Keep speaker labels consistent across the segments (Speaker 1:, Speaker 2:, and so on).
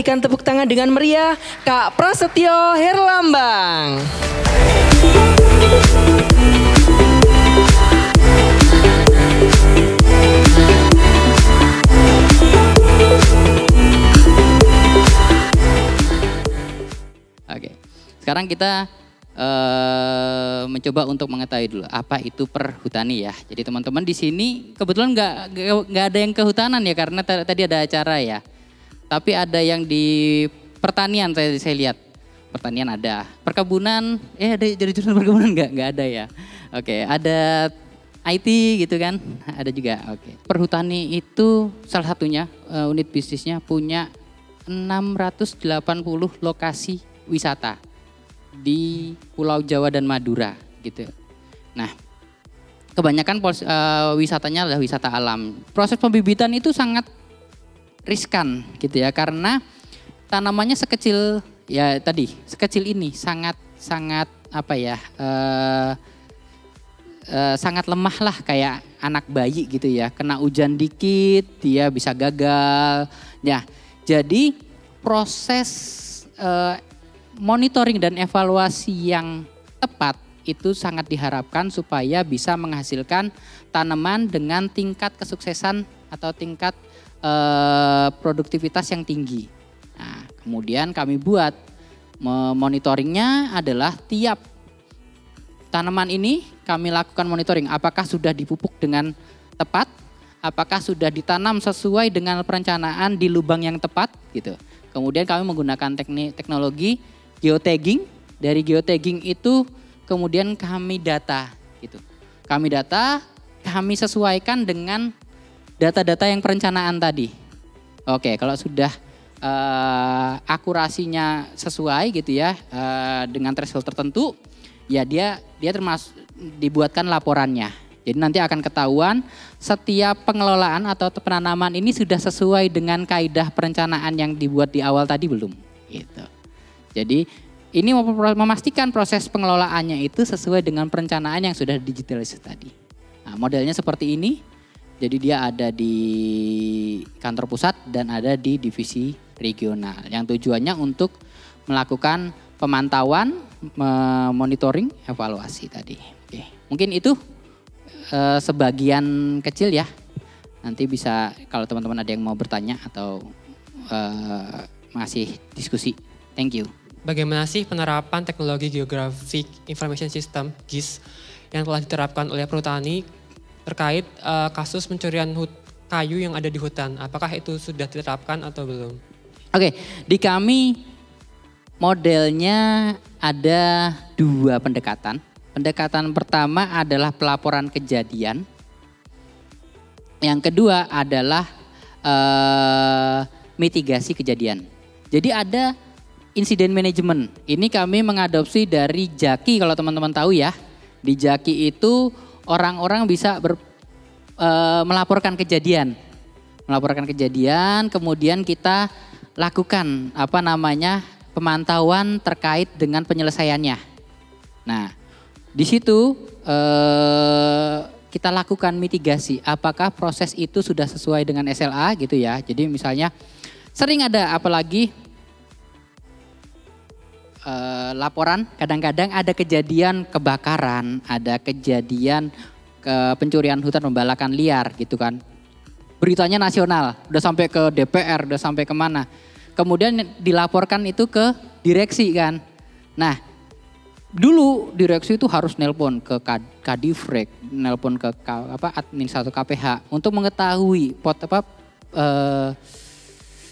Speaker 1: berikan tepuk tangan dengan meriah Kak Prasetyo Herlambang.
Speaker 2: Oke, sekarang kita mencoba untuk mengetahui dulu apa itu perhutani ya. Jadi teman-teman di sini kebetulan nggak ada yang kehutanan ya karena tadi ada acara ya. Tapi ada yang di pertanian saya lihat. Pertanian ada, perkebunan, ada jadi jurusan perkebunan nggak ada ya. Oke, ada IT gitu kan, ada juga. Oke, perhutani itu salah satunya unit bisnisnya punya 680 lokasi wisata di Pulau Jawa dan Madura gitu. Nah, kebanyakan wisatanya adalah wisata alam. Proses pembibitan itu sangat riskan gitu ya karena tanamannya sekecil ini sangat apa ya sangat lemah lah kayak anak bayi gitu ya, kena hujan dikit dia bisa gagal. Ya, jadi proses monitoring dan evaluasi yang tepat itu sangat diharapkan supaya bisa menghasilkan tanaman dengan tingkat kesuksesan atau tingkat produktivitas yang tinggi. Nah, kemudian kami buat monitoringnya adalah tiap tanaman ini kami lakukan monitoring apakah sudah dipupuk dengan tepat, apakah sudah ditanam sesuai dengan perencanaan di lubang yang tepat gitu. Kemudian kami menggunakan teknologi geotagging. Dari geotagging itu kemudian kami data gitu. Kami sesuaikan dengan data-data yang perencanaan tadi. Oke, kalau sudah akurasinya sesuai gitu ya dengan threshold tertentu, ya dia termasuk dibuatkan laporannya. Jadi nanti akan ketahuan setiap pengelolaan atau penanaman ini sudah sesuai dengan kaidah perencanaan yang dibuat di awal tadi belum gitu. Jadi ini memastikan proses pengelolaannya itu sesuai dengan perencanaan yang sudah digitalisasi tadi. Nah, modelnya seperti ini. Jadi dia ada di kantor pusat dan ada di divisi regional. Yang tujuannya untuk melakukan pemantauan, monitoring, evaluasi tadi. Oke, mungkin itu sebagian kecil ya. Nanti bisa kalau teman-teman ada yang mau bertanya atau masih diskusi. Thank you.
Speaker 3: Bagaimana sih penerapan teknologi Geographic Information System (GIS) yang telah diterapkan oleh perhutani terkait kasus pencurian kayu yang ada di hutan? Apakah itu sudah diterapkan atau belum?
Speaker 2: Oke, di kami modelnya ada 2 pendekatan. Pendekatan pertama adalah pelaporan kejadian. Yang kedua adalah mitigasi kejadian. Jadi ada insiden manajemen. Ini kami mengadopsi dari Jaki kalau teman-teman tahu ya. Di Jaki itu orang-orang bisa melaporkan kejadian. Melaporkan kejadian, kemudian kita lakukan pemantauan terkait dengan penyelesaiannya. Nah, di situ kita lakukan mitigasi. Apakah proses itu sudah sesuai dengan SLA gitu ya. Jadi misalnya sering ada apalagi laporan kadang-kadang ada kejadian kebakaran, ada kejadian pencurian hutan pembalakan liar gitu kan. Beritanya nasional, udah sampai ke DPR, udah sampai kemana. Kemudian dilaporkan itu ke direksi kan. Nah, dulu direksi itu harus nelpon ke Kadifrek, nelpon ke administrator KPH untuk mengetahui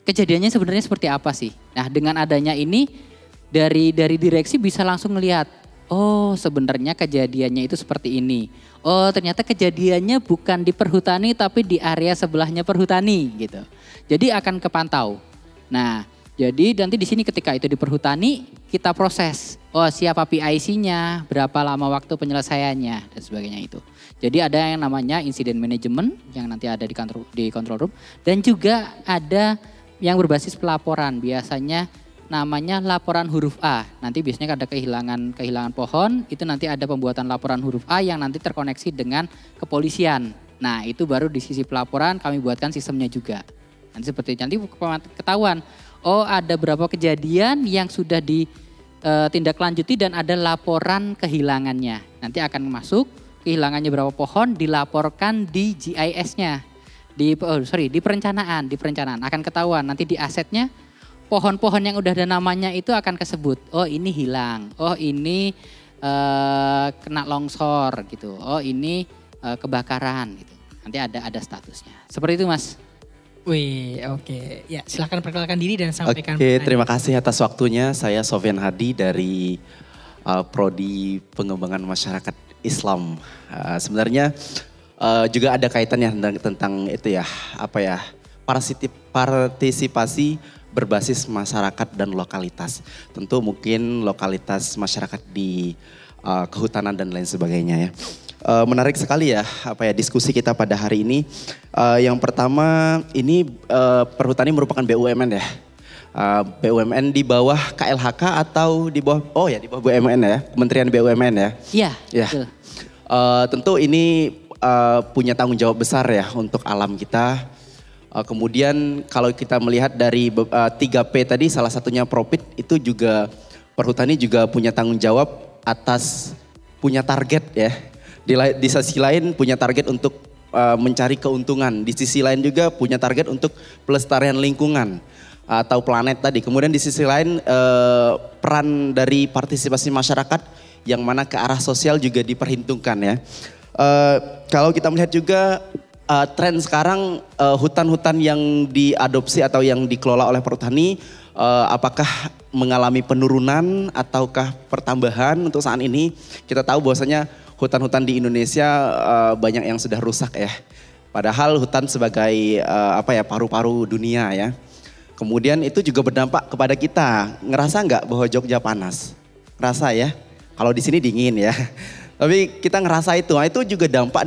Speaker 2: kejadiannya sebenarnya seperti apa sih. Nah, dengan adanya ini dari direksi bisa langsung ngelihat, oh sebenarnya kejadiannya itu seperti ini. Oh ternyata kejadiannya bukan di perhutani tapi di area sebelahnya perhutani gitu. Jadi akan kepantau. Nah jadi nanti di sini ketika itu di perhutani kita proses. Oh siapa PIC-nya, berapa lama waktu penyelesaiannya dan sebagainya itu. Jadi ada yang namanya insiden management yang nanti ada di control room. Dan juga ada yang berbasis pelaporan biasanya namanya laporan huruf A. Nanti biasanya ada kehilangan pohon, itu nanti ada pembuatan laporan huruf A yang nanti terkoneksi dengan kepolisian. Nah, itu baru di sisi pelaporan kami buatkan sistemnya juga. Nanti seperti itu nanti ketahuan. Oh ada berapa kejadian yang sudah ditindaklanjuti dan ada laporan kehilangannya. Nanti akan masuk kehilangannya berapa pohon dilaporkan di GIS-nya. Di perencanaan akan ketahuan nanti di asetnya pohon-pohon yang udah ada namanya itu akan kesebut. Oh ini hilang, oh ini kena longsor gitu, oh ini kebakaran gitu. Nanti ada statusnya. Seperti itu Mas.
Speaker 1: Wih, oke. Ya, silakan perkenalkan diri dan sampaikan.
Speaker 4: Oke, terima kasih atas waktunya. Saya Sofyan Hadi dari Prodi Pengembangan Masyarakat Islam. Sebenarnya juga ada kaitannya tentang itu ya, partisipasi berbasis masyarakat dan lokalitas. Tentu mungkin lokalitas masyarakat di kehutanan dan lain sebagainya ya. Menarik sekali ya diskusi kita pada hari ini. Yang pertama ini Perhutani merupakan BUMN ya. BUMN di bawah KLHK atau di bawah di bawah BUMN ya, Kementerian BUMN ya.
Speaker 2: Iya.
Speaker 4: Ya. Tentu ini punya tanggung jawab besar ya untuk alam kita. Kemudian kalau kita melihat dari 3P tadi salah satunya profit itu juga Perhutani juga punya tanggung jawab atas punya target ya. Di sisi lain punya target untuk mencari keuntungan. Di sisi lain juga punya target untuk pelestarian lingkungan atau planet tadi. Kemudian di sisi lain peran dari partisipasi masyarakat yang mana ke arah sosial juga diperhitungkan ya. Kalau kita melihat juga tren sekarang hutan-hutan yang diadopsi atau yang dikelola oleh Perhutani apakah mengalami penurunan ataukah pertambahan untuk saat ini. Kita tahu bahwasanya hutan-hutan di Indonesia banyak yang sudah rusak ya. Padahal hutan sebagai paru-paru dunia ya. Kemudian itu juga berdampak kepada kita. Ngerasa nggak bahwa Jogja panas? Ngerasa ya. Kalau di sini dingin ya. Tapi kita ngerasa itu. Nah, itu juga dampak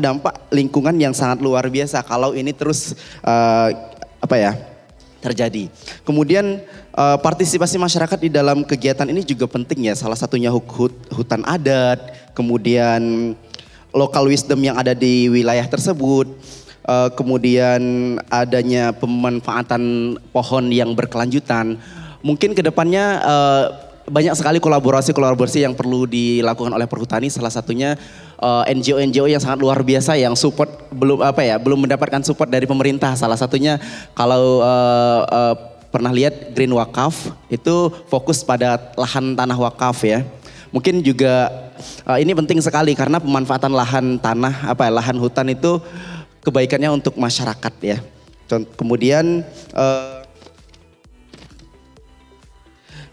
Speaker 4: lingkungan yang sangat luar biasa kalau ini terus terjadi. Kemudian partisipasi masyarakat di dalam kegiatan ini juga penting ya. Salah satunya hutan adat, kemudian local wisdom yang ada di wilayah tersebut, kemudian adanya pemanfaatan pohon yang berkelanjutan. Mungkin kedepannya banyak sekali kolaborasi yang perlu dilakukan oleh Perhutani. Salah satunya NGO yang sangat luar biasa yang support belum mendapatkan support dari pemerintah. Salah satunya kalau pernah lihat Green Wakaf itu fokus pada lahan tanah wakaf ya. Mungkin juga ini penting sekali karena pemanfaatan lahan tanah lahan hutan itu kebaikannya untuk masyarakat ya. Kemudian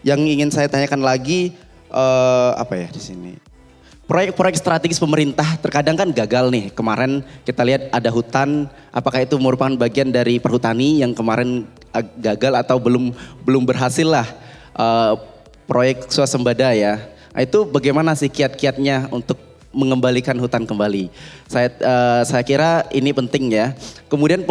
Speaker 4: yang ingin saya tanyakan lagi di sini. Proyek-proyek strategis pemerintah terkadang kan gagal nih. Kemarin kita lihat ada hutan, apakah itu merupakan bagian dari Perhutani yang kemarin gagal atau belum berhasil lah proyek swasembada ya. Nah, itu bagaimana sih kiat-kiatnya untuk mengembalikan hutan kembali? Saya kira ini penting ya. Kemudian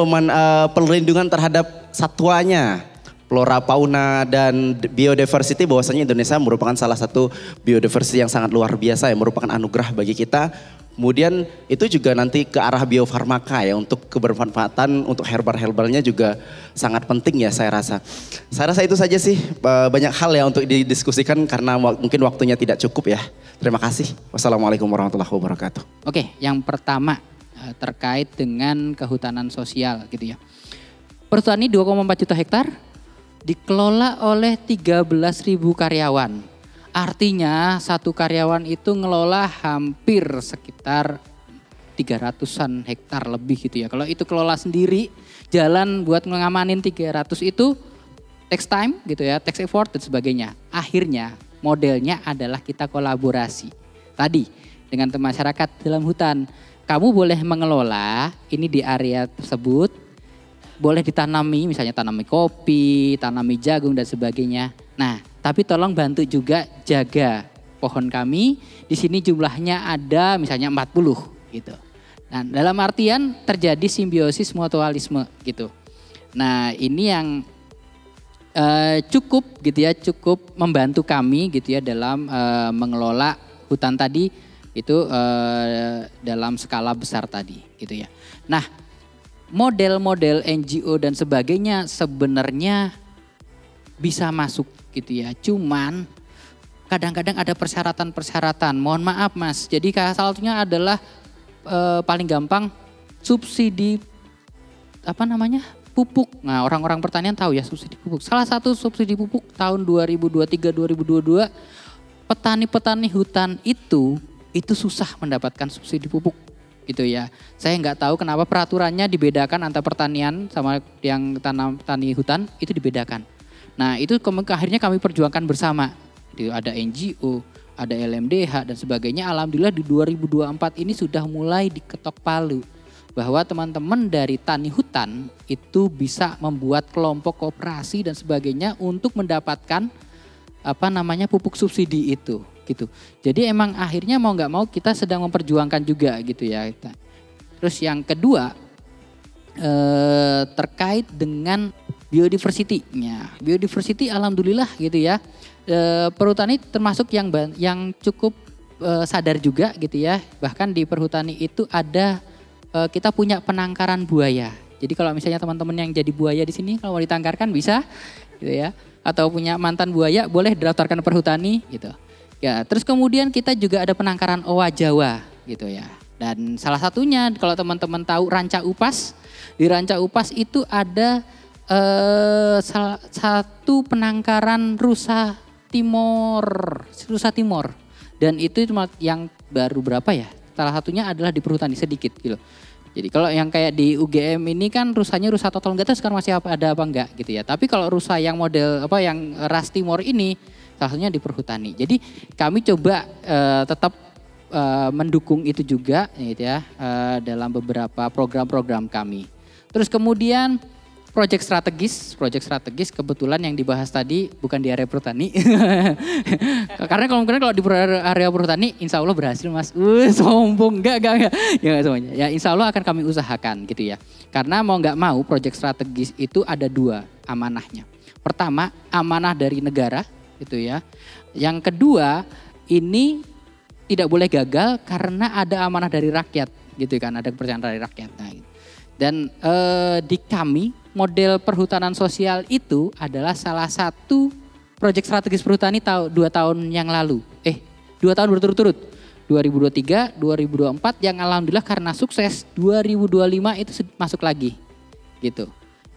Speaker 4: perlindungan terhadap satwanya. Flora, fauna, dan biodiversity bahwasanya Indonesia merupakan salah satu biodiversity yang sangat luar biasa yang merupakan anugerah bagi kita. Kemudian itu juga nanti ke arah biofarmaka ya untuk kebermanfaatan untuk herbal-herbalnya juga sangat penting ya saya rasa. Saya rasa itu saja sih banyak hal ya untuk didiskusikan karena mungkin waktunya tidak cukup ya. Terima kasih. Wassalamualaikum warahmatullahi wabarakatuh.
Speaker 2: Oke, yang pertama terkait dengan kehutanan sosial gitu ya. Perhutani 2,4 juta hektar. Dikelola oleh 13.000 karyawan. Artinya satu karyawan itu ngelola hampir sekitar 300-an hektar lebih gitu ya. Kalau itu kelola sendiri, jalan buat ngamanin 300 itu takes time gitu ya, takes effort dan sebagainya. Akhirnya modelnya adalah kita kolaborasi. Tadi dengan masyarakat dalam hutan, kamu boleh mengelola ini di area tersebut. Boleh ditanami, misalnya tanami kopi, tanami jagung dan sebagainya. Nah, tapi tolong bantu juga jaga pohon kami. Di sini jumlahnya ada misalnya 40 gitu. Nah, dalam artian terjadi simbiosis mutualisme gitu. Nah, ini yang cukup gitu ya, cukup membantu kami gitu ya dalam mengelola hutan tadi itu dalam skala besar tadi gitu ya. Nah, model-model NGO dan sebagainya sebenarnya bisa masuk gitu ya. Cuman kadang-kadang ada persyaratan-persyaratan. Mohon maaf Mas. Jadi salah satunya adalah paling gampang subsidi pupuk. Nah, orang-orang pertanian tahu ya subsidi pupuk. Salah satu subsidi pupuk tahun 2023-2022 petani-petani hutan itu susah mendapatkan subsidi pupuk gitu ya. Saya nggak tahu kenapa peraturannya dibedakan antara pertanian sama yang tani hutan itu dibedakan. Nah, itu akhirnya kami perjuangkan bersama. Ada NGO, ada LMDH dan sebagainya. Alhamdulillah di 2024 ini sudah mulai diketok palu bahwa teman-teman dari tani hutan itu bisa membuat kelompok koperasi dan sebagainya untuk mendapatkan pupuk subsidi itu gitu. Jadi emang akhirnya mau nggak mau kita sedang memperjuangkan juga gitu ya. Terus yang kedua terkait dengan biodiversity-nya. Biodiversity alhamdulillah gitu ya. Perhutani termasuk yang cukup sadar juga gitu ya. Bahkan di perhutani itu ada kita punya penangkaran buaya. Jadi kalau misalnya teman-teman yang jadi buaya di sini kalau mau ditangkarkan bisa gitu ya. Atau punya mantan buaya boleh didaftarkan perhutani gitu. Ya, terus kemudian kita juga ada penangkaran owa Jawa gitu ya. Dan salah satunya kalau teman-teman tahu Ranca Upas, di Ranca Upas itu ada salah satu penangkaran rusa timor. Dan itu cuma yang baru berapa ya? Salah satunya adalah di perhutani sedikit gitu. Jadi kalau yang kayak di UGM ini kan rusanya rusa total, enggak tahu sekarang masih ada apa enggak gitu ya. Tapi kalau rusa yang model yang ras timor ini salah satunya di perhutani. Jadi kami coba tetap mendukung itu juga gitu ya dalam beberapa program-program kami. Terus kemudian proyek strategis kebetulan yang dibahas tadi bukan di area perhutani. Karena kalau di area perhutani insya Allah berhasil Mas. Sombong, enggak. Ya semuanya. Ya insya Allah akan kami usahakan gitu ya. Karena mau nggak mau proyek strategis itu ada 2 amanahnya. Pertama amanah dari negara gitu ya. Yang kedua ini tidak boleh gagal karena ada amanah dari rakyat gitu kan. Ada kepercayaan dari rakyat. Nah, gitu. Dan di kami model perhutanan sosial itu adalah salah satu proyek strategis perhutani 2 tahun yang lalu. 2 tahun berturut-turut. 2023, 2024 yang alhamdulillah karena sukses 2025 itu masuk lagi. Gitu.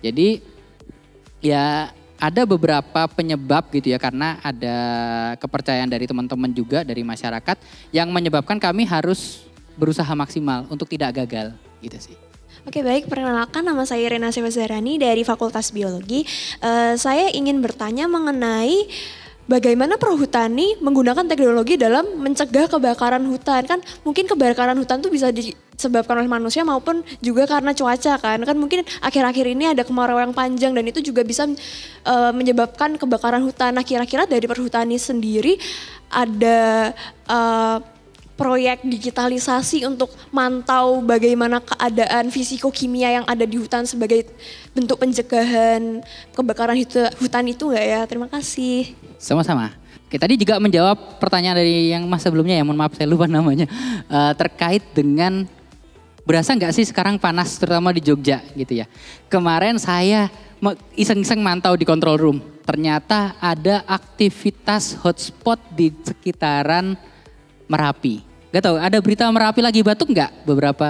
Speaker 2: Jadi ya ada beberapa penyebab gitu ya karena ada kepercayaan dari teman-teman juga dari masyarakat yang menyebabkan kami harus berusaha maksimal untuk tidak gagal gitu sih.
Speaker 5: Oke baik, perkenalkan nama saya Rena Sewazarani dari Fakultas Biologi. Saya ingin bertanya mengenai bagaimana perhutani menggunakan teknologi dalam mencegah kebakaran hutan. Kan mungkin kebakaran hutan itu bisa disebabkan oleh manusia maupun juga karena cuaca kan. Kan mungkin akhir-akhir ini ada kemarau yang panjang dan itu juga bisa menyebabkan kebakaran hutan. Nah kira-kira dari perhutani sendiri ada proyek digitalisasi untuk mantau bagaimana keadaan fisiko-kimia yang ada di hutan sebagai bentuk pencegahan kebakaran hutan itu enggak ya? Terima kasih.
Speaker 2: Sama-sama. Oke, tadi juga menjawab pertanyaan dari yang mas sebelumnya ya, mohon maaf saya lupa namanya. Terkait dengan berasa nggak sih sekarang panas terutama di Jogja gitu ya. Kemarin saya iseng-iseng mantau di control room. Ternyata ada aktivitas hotspot di sekitaran Merapi. Gak tahu, ada berita Merapi lagi batuk nggak beberapa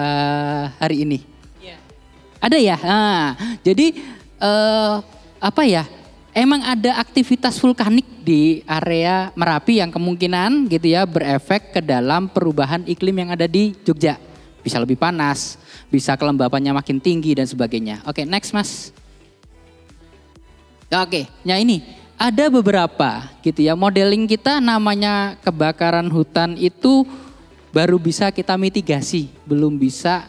Speaker 2: hari ini? Iya. Ada ya? Nah, jadi emang ada aktivitas vulkanik di area Merapi yang kemungkinan gitu ya berefek ke dalam perubahan iklim yang ada di Jogja. Bisa lebih panas, bisa kelembapannya makin tinggi dan sebagainya. Oke, next Mas. Oke, ya ini ada beberapa gitu ya. Modeling kita namanya kebakaran hutan itu baru bisa kita mitigasi, belum bisa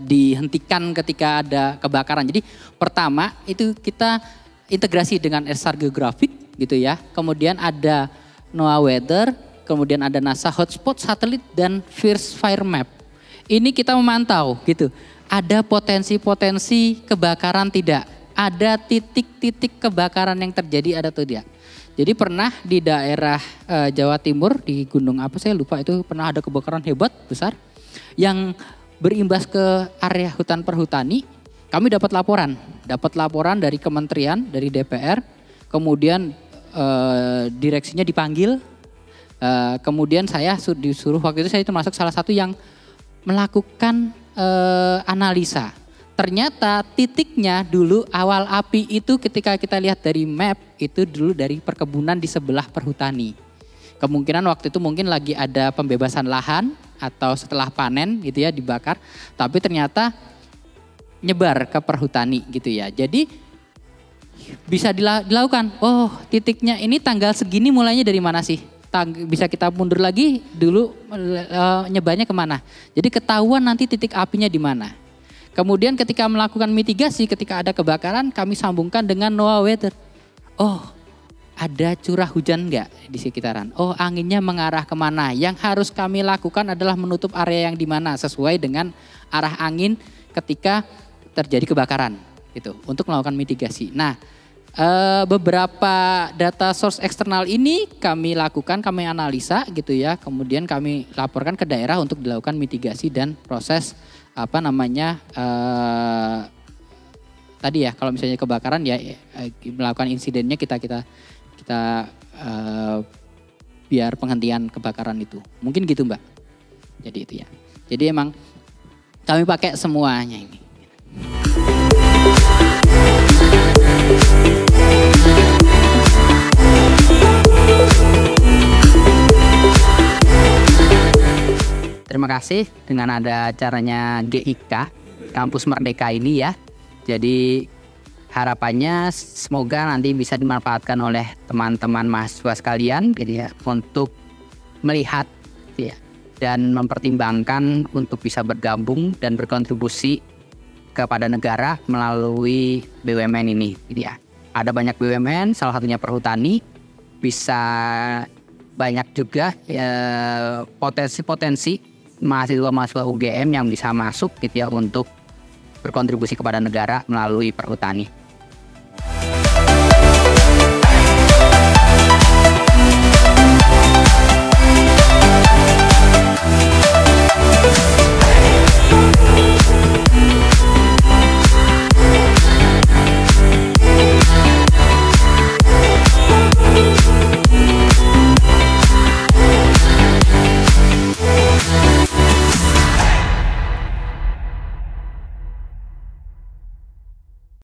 Speaker 2: dihentikan ketika ada kebakaran. Jadi pertama itu kita integrasi dengan SAR geografik gitu ya. Kemudian ada NOAA Weather, kemudian ada NASA Hotspot Satelit dan Fierce Fire Map. Ini kita memantau gitu. Ada potensi-potensi kebakaran tidak? Ada titik-titik kebakaran yang terjadi ada atau tidak? Jadi pernah di daerah Jawa Timur di gunung apa saya lupa itu pernah ada kebakaran hebat besar yang berimbas ke area hutan perhutani. kami dapat laporan dari kementerian, dari DPR, kemudian direksinya dipanggil, kemudian saya disuruh waktu itu saya termasuk salah satu yang melakukan analisa. Ternyata titiknya dulu awal api itu ketika kita lihat dari map itu dulu dari perkebunan di sebelah perhutani. Kemungkinan waktu itu mungkin lagi ada pembebasan lahan atau setelah panen gitu ya dibakar. Tapi ternyata nyebar ke perhutani gitu ya. Jadi bisa dilakukan, oh titiknya ini tanggal segini mulainya dari mana sih? Bisa kita mundur lagi dulu nyebarnya kemana. Jadi ketahuan nanti titik apinya di mana. Kemudian ketika melakukan mitigasi, ketika ada kebakaran, kami sambungkan dengan NOAA Weather. Oh, ada curah hujan enggak di sekitaran? Oh, anginnya mengarah kemana? Yang harus kami lakukan adalah menutup area yang di mana sesuai dengan arah angin ketika terjadi kebakaran, gitu, untuk melakukan mitigasi. Nah, beberapa data source eksternal ini kami lakukan, kami analisa, gitu ya. Kemudian kami laporkan ke daerah untuk dilakukan mitigasi dan proses tadi ya kalau misalnya kebakaran ya melakukan insidennya kita biar penghentian kebakaran itu mungkin gitu Mbak. Jadi itu ya. Jadi emang kami pakai semuanya ini.
Speaker 1: Terima kasih dengan ada acaranya GIK, Kampus Merdeka ini ya. Jadi harapannya semoga nanti bisa dimanfaatkan oleh teman-teman mahasiswa sekalian gitu ya, untuk melihat ya, dan mempertimbangkan untuk bisa bergabung dan berkontribusi kepada negara melalui BUMN ini gitu ya. Ada banyak BUMN, salah satunya perhutani, bisa banyak juga potensi-potensi mahasiswa-mahasiswa UGM yang bisa masuk gitu ya untuk berkontribusi kepada negara melalui perhutani.